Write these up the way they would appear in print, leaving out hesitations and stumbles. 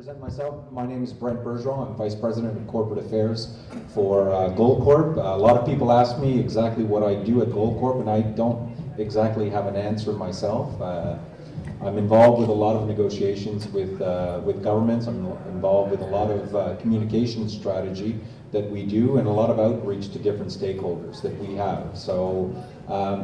Present myself. My name is Brent Bergeron. I'm Vice President of Corporate Affairs for Goldcorp. A lot of people ask me exactly what I do at Goldcorp, and I don't exactly have an answer myself. I'm involved with a lot of negotiations with governments. I'm involved with a lot of communication strategy that we do, and a lot of outreach to different stakeholders that we have. So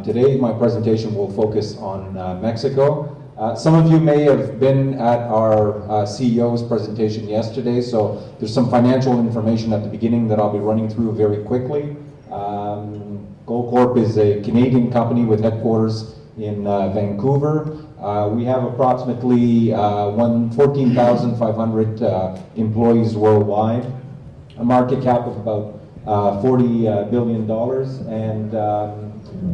today my presentation will focus on Mexico. Some of you may have been at our CEO's presentation yesterday, so there's some financial information at the beginning that I'll be running through very quickly. Goldcorp is a Canadian company with headquarters in Vancouver. We have approximately 14,500 employees worldwide, a market cap of about $40 billion, and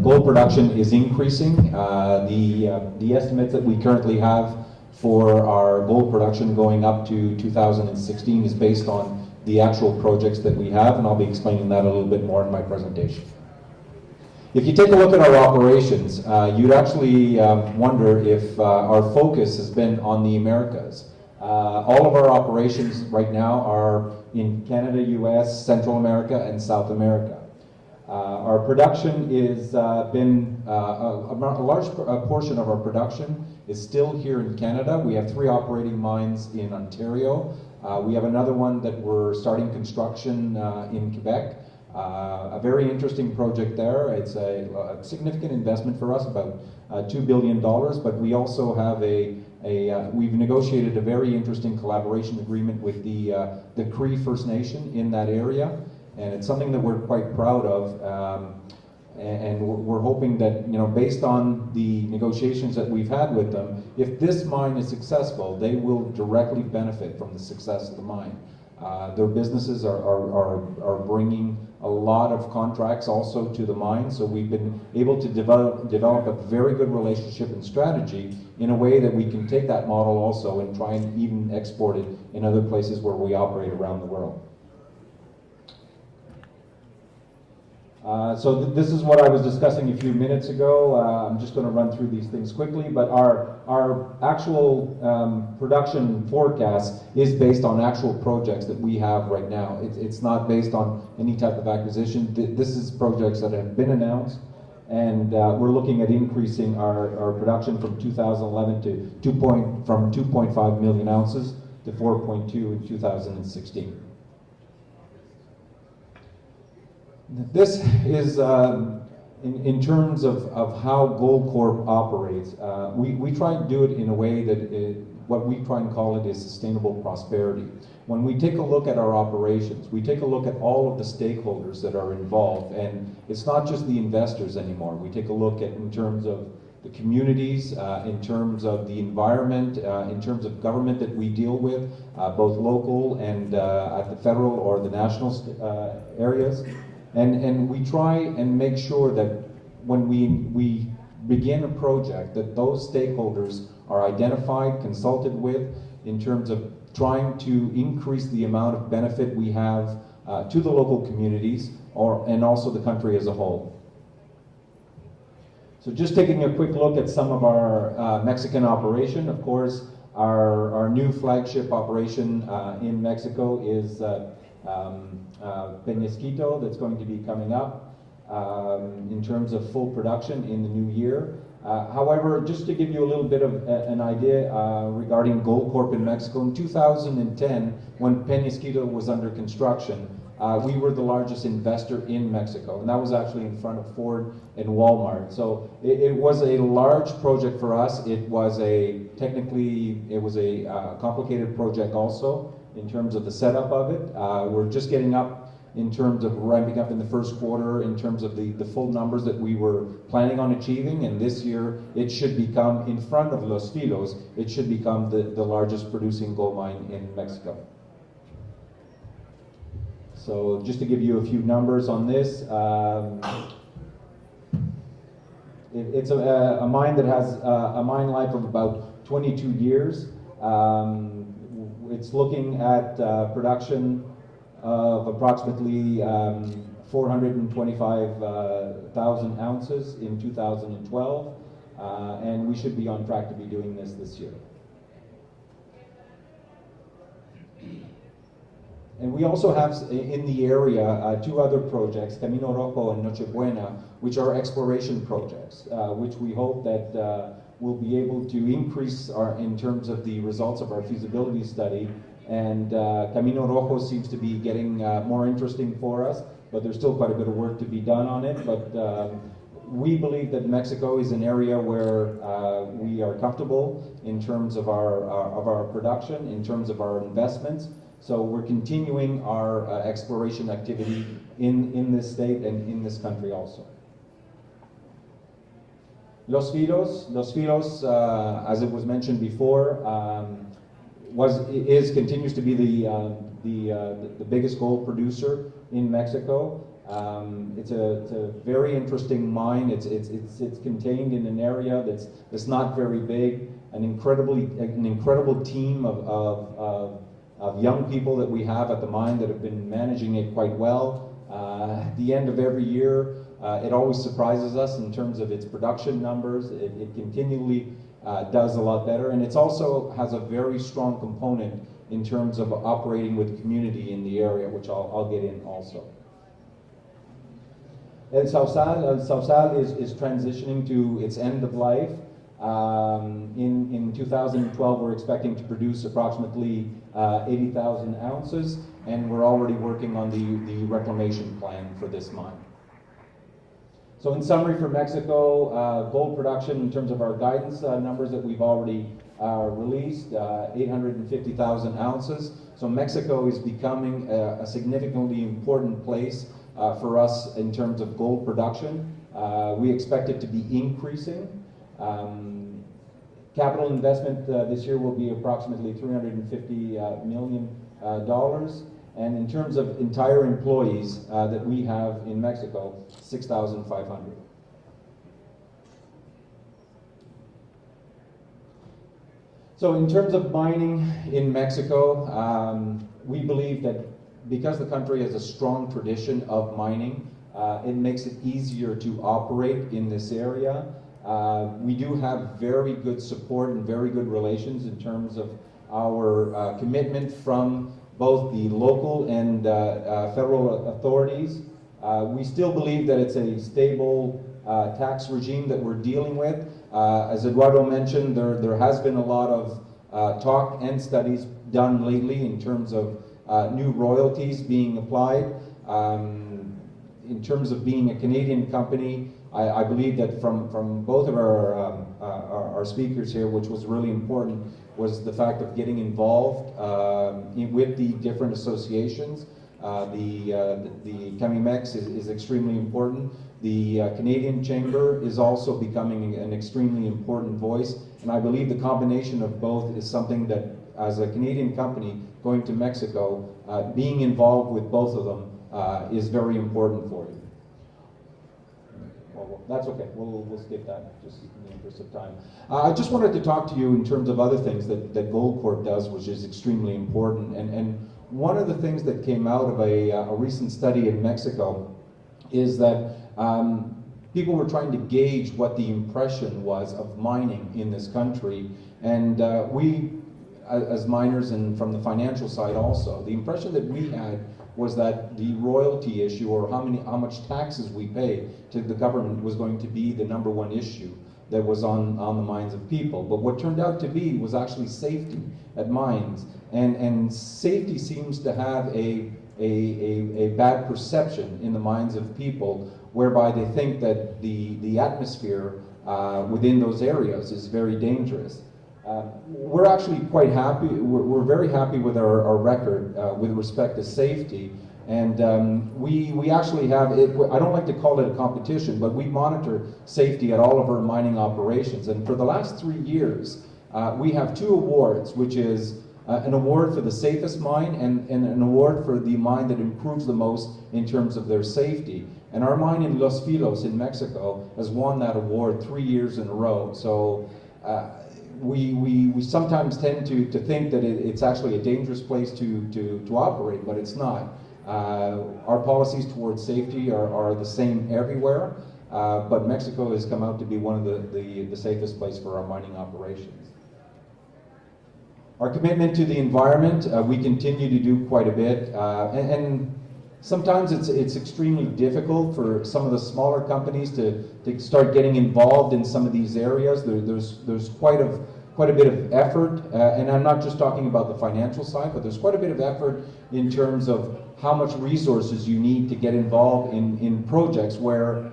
gold production is increasing. The estimates that we currently have for our gold production going up to 2016 is based on the actual projects that we have, and I'll be explaining that a little bit more in my presentation. If you take a look at our operations, you'd actually wonder if our focus has been on the Americas. All of our operations right now are in Canada, US, Central America, and South America. Our production is been, a large portion of our production is still here in Canada. We have 3 operating mines in Ontario. We have another one that we're starting construction in Quebec. A very interesting project there. It's a significant investment for us, about $2 billion, but we also have we've negotiated a very interesting collaboration agreement with the Cree First Nation in that area, and it's something that we're quite proud of, and we're hoping that, you know, based on the negotiations that we've had with them, if this mine is successful, they will directly benefit from the success of the mine. Their businesses are bringing a lot of contracts also to the mine, so we've been able to develop a very good relationship and strategy in a way that we can take that model also and try and even export it in other places where we operate around the world. So this is what I was discussing a few minutes ago. I'm just going to run through these things quickly, but our actual production forecast is based on actual projects that we have right now. It's not based on any type of acquisition. This is projects that have been announced, and we're looking at increasing our production from 2011 from 2.5 million ounces to 4.2 in 2016. This is, in terms of how Goldcorp operates, we try and do it in a way that what we try and call it is sustainable prosperity. When we take a look at our operations, we take a look at all of the stakeholders that are involved, and it's not just the investors anymore. We take a look at in terms of the communities, in terms of the environment, in terms of government that we deal with, both local and at the federal or the national areas. And we try and make sure that when we begin a project, that those stakeholders are identified, consulted with, in terms of trying to increase the amount of benefit we have to the local communities and also the country as a whole. So just taking a quick look at some of our Mexican operation. Of course, our new flagship operation in Mexico is Peñasquito, that's going to be coming up in terms of full production in the new year. However, just to give you a little bit of an idea regarding Goldcorp in Mexico, in 2010, when Peñasquito was under construction, we were the largest investor in Mexico, and that was actually in front of Ford and Walmart. So it was a large project for us. It was a complicated project also, in terms of the setup of it. We're just getting up in terms of ramping up in the first quarter, in terms of the full numbers that we were planning on achieving, and this year it should become, in front of Los Filos, it should become the largest producing gold mine in Mexico. So just to give you a few numbers on this, it's a mine that has a mine life of about 22 years. It's looking at production of approximately 425,000 ounces in 2012, and we should be on track to be doing this year. And we also have in the area two other projects, Camino Rojo and Noche Buena, which are exploration projects, which we hope that we'll be able to increase in terms of the results of our feasibility study. And Camino Rojo seems to be getting more interesting for us, but there's still quite a bit of work to be done on it. But we believe that Mexico is an area where we are comfortable in terms of our production, in terms of our investments. So we're continuing our exploration activity in this state and in this country also. Los Filos, as it was mentioned before, continues to be the biggest gold producer in Mexico. It's a very interesting mine. It's contained in an area that's not very big. An incredible team of young people that we have at the mine that have been managing it quite well. At the end of every year, it always surprises us in terms of its production numbers. It continually does a lot better, and it also has a very strong component in terms of operating with community in the area, which I'll get in also. El Sausal is transitioning to its end of life. In 2012, we're expecting to produce approximately 80,000 ounces, and we're already working on the reclamation plan for this mine. So in summary for Mexico, gold production in terms of our guidance numbers that we've already released, 850,000 ounces. So Mexico is becoming a significantly important place for us in terms of gold production. We expect it to be increasing. Capital investment this year will be approximately $350 million. And in terms of entire employees that we have in Mexico, 6,500. So in terms of mining in Mexico, we believe that because the country has a strong tradition of mining, it makes it easier to operate in this area. We do have very good support and very good relations in terms of our commitment from both the local and federal authorities. We still believe that it's a stable tax regime that we're dealing with. As Eduardo mentioned, there has been a lot of talk and studies done lately in terms of new royalties being applied. In terms of being a Canadian company, I believe that from both of our speakers here, which was really important, was the fact of getting involved with the different associations. The CAMIMEX is extremely important. The Canadian Chamber is also becoming an extremely important voice, and I believe the combination of both is something that, as a Canadian company going to Mexico, being involved with both of them is very important for you. Well, that's okay. We'll skip that just in the interest of time. I just wanted to talk to you in terms of other things that Goldcorp does, which is extremely important. And one of the things that came out of a recent study in Mexico is that people were trying to gauge what the impression was of mining in this country. And we, as miners and from the financial side also, the impression that we had was that the royalty issue, or how much taxes we pay to the government, was going to be the #1 issue that was on the minds of people. But what turned out to be was actually safety at mines. And safety seems to have a bad perception in the minds of people, whereby they think that the atmosphere within those areas is very dangerous. We're actually quite happy. We're very happy with our record with respect to safety, and we actually have it. I don't like to call it a competition, but we monitor safety at all of our mining operations. And for the last 3 years, we have 2 awards, which is an award for the safest mine and an award for the mine that improves the most in terms of their safety. And our mine in Los Filos in Mexico has won that award 3 years in a row. So. We sometimes tend to think that it's actually a dangerous place to operate, but it's not. Our policies towards safety are the same everywhere, but Mexico has come out to be one of the safest places for our mining operations. Our commitment to the environment, we continue to do quite a bit, and sometimes it's extremely difficult for some of the smaller companies to start getting involved in some of these areas. There's quite a bit of effort, and I'm not just talking about the financial side, but there's quite a bit of effort in terms of how much resources you need to get involved in projects where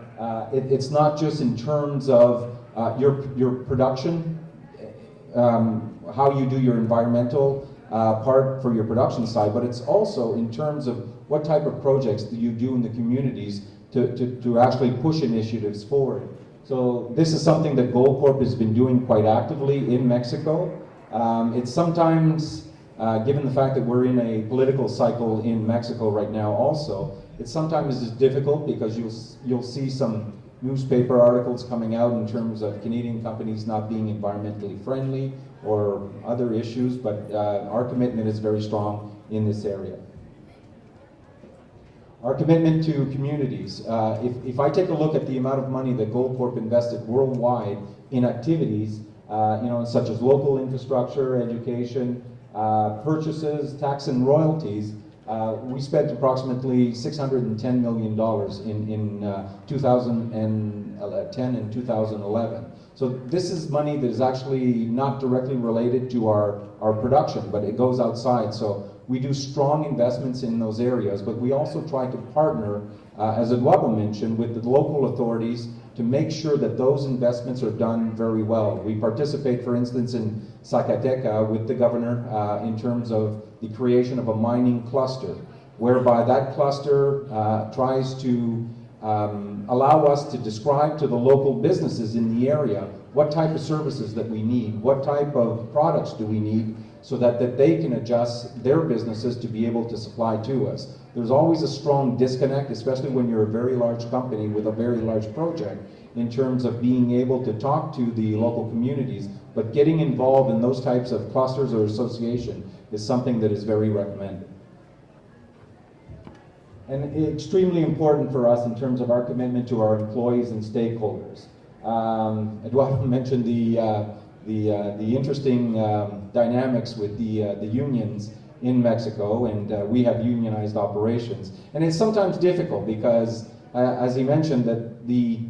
it's not just in terms of your production, how you do your environmental part for your production side, but it's also in terms of what type of projects do you do in the communities to actually push initiatives forward. So this is something that Goldcorp has been doing quite actively in Mexico. It's sometimes, given the fact that we're in a political cycle in Mexico right now also, it sometimes is difficult because you'll see some newspaper articles coming out in terms of Canadian companies not being environmentally friendly or other issues, but our commitment is very strong in this area. Our commitment to communities. If I take a look at the amount of money that Goldcorp invested worldwide in activities, such as local infrastructure, education, purchases, tax and royalties, we spent approximately $610 million in 2010 and 2011. So this is money that is actually not directly related to our production, but it goes outside. So we do strong investments in those areas, but we also try to partner, as Eduardo mentioned, with the local authorities to make sure that those investments are done very well. We participate, for instance, in Zacatecas with the governor in terms of the creation of a mining cluster, whereby that cluster tries to allow us to describe to the local businesses in the area what type of services that we need, what type of products do we need, so that they can adjust their businesses to be able to supply to us. There's always a strong disconnect, especially when you're a very large company with a very large project, in terms of being able to talk to the local communities, but getting involved in those types of clusters or association is something that is very recommended. And extremely important for us in terms of our commitment to our employees and stakeholders. Eduardo mentioned the interesting dynamics with the unions in Mexico, and we have unionized operations. And it's sometimes difficult because, as he mentioned, that the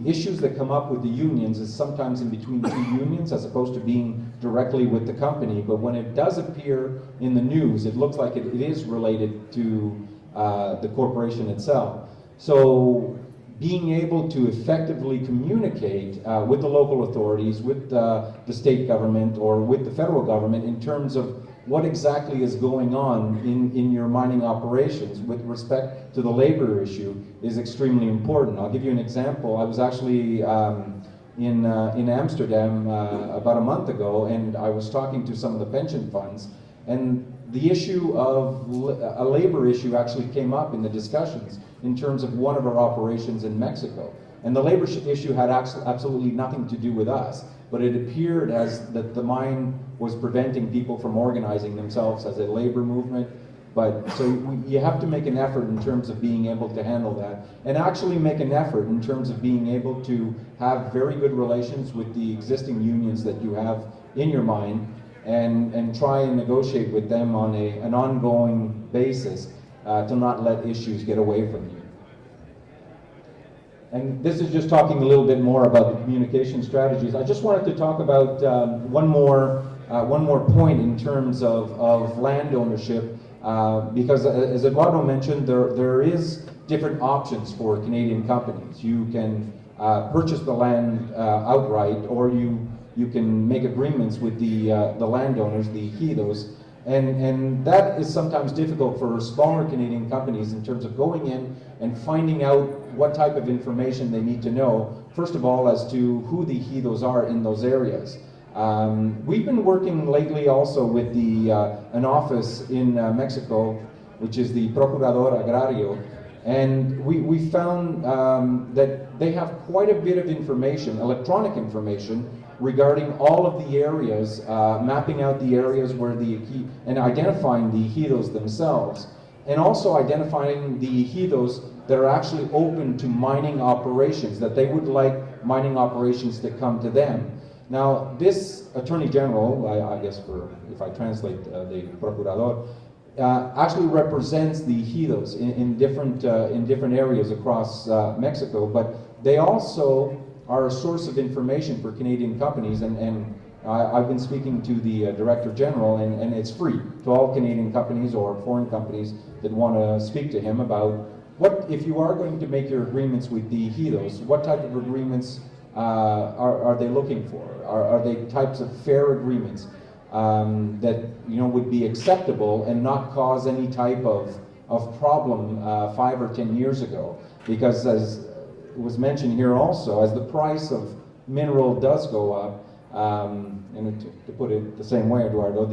issues that come up with the unions is sometimes in between two unions as opposed to being directly with the company. But when it does appear in the news, it looks like it is related to the corporation itself. So being able to effectively communicate with the local authorities, with the state government, or with the federal government in terms of what exactly is going on in your mining operations with respect to the labor issue is extremely important. I'll give you an example. I was actually in Amsterdam about a month ago, and I was talking to some of the pension funds, and the issue of a labor issue actually came up in the discussions in terms of one of our operations in Mexico. And the labor issue had absolutely nothing to do with us, but it appeared as that the mine was preventing people from organizing themselves as a labor movement. But so you have to make an effort in terms of being able to handle that, and actually make an effort in terms of being able to have very good relations with the existing unions that you have in your mine, and try and negotiate with them on an ongoing basis to not let issues get away from you. And this is just talking a little bit more about the communication strategies. I just wanted to talk about one more point in terms of land ownership, because as Eduardo mentioned, there is different options for Canadian companies. You can purchase the land outright, or you can make agreements with the landowners, the ejidos, and that is sometimes difficult for smaller Canadian companies in terms of going in and finding out what type of information they need to know, first of all, as to who the ejidos are in those areas. We've been working lately also with an office in Mexico, which is the Procurador Agrario, and we found that they have quite a bit of information, electronic information, regarding all of the areas, mapping out the areas where and identifying the ejidos themselves, and also identifying the ejidos that are actually open to mining operations, that they would like mining operations to come to them. Now, this Attorney General, I guess if I translate the Procurador, actually represents the ejidos in different areas across Mexico, but they also are a source of information for Canadian companies, and I've been speaking to the Director General, and it's free to all Canadian companies or foreign companies that want to speak to him about what, if you are going to make your agreements with the ejidos, what type of agreements are they looking for? Are they types of fair agreements that would be acceptable and not cause any type of problem 5 or 10 years ago? Because as was mentioned here also, as the price of mineral does go up, and to put it the same way, Eduardo,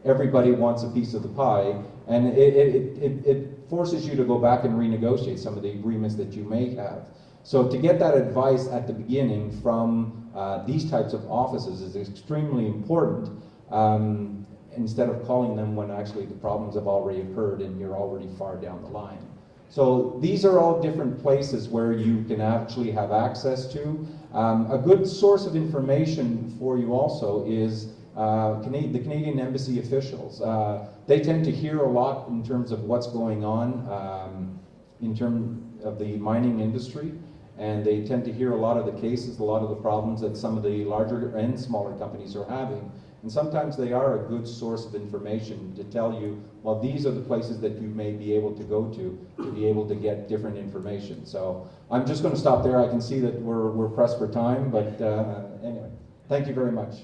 everybody wants a piece of the pie, and it forces you to go back and renegotiate some of the agreements that you may have. So to get that advice at the beginning from these types of offices is extremely important, instead of calling them when actually the problems have already occurred and you're already far down the line. So these are all different places where you can actually have access to. A good source of information for you also is the Canadian Embassy officials. They tend to hear a lot in terms of what's going on in terms of the mining industry, and they tend to hear a lot of the cases, a lot of the problems that some of the larger and smaller companies are having. And sometimes they are a good source of information to tell you, well, these are the places that you may be able to go to be able to get different information. So I'm just going to stop there. I can see that we're pressed for time, but anyway, thank you very much.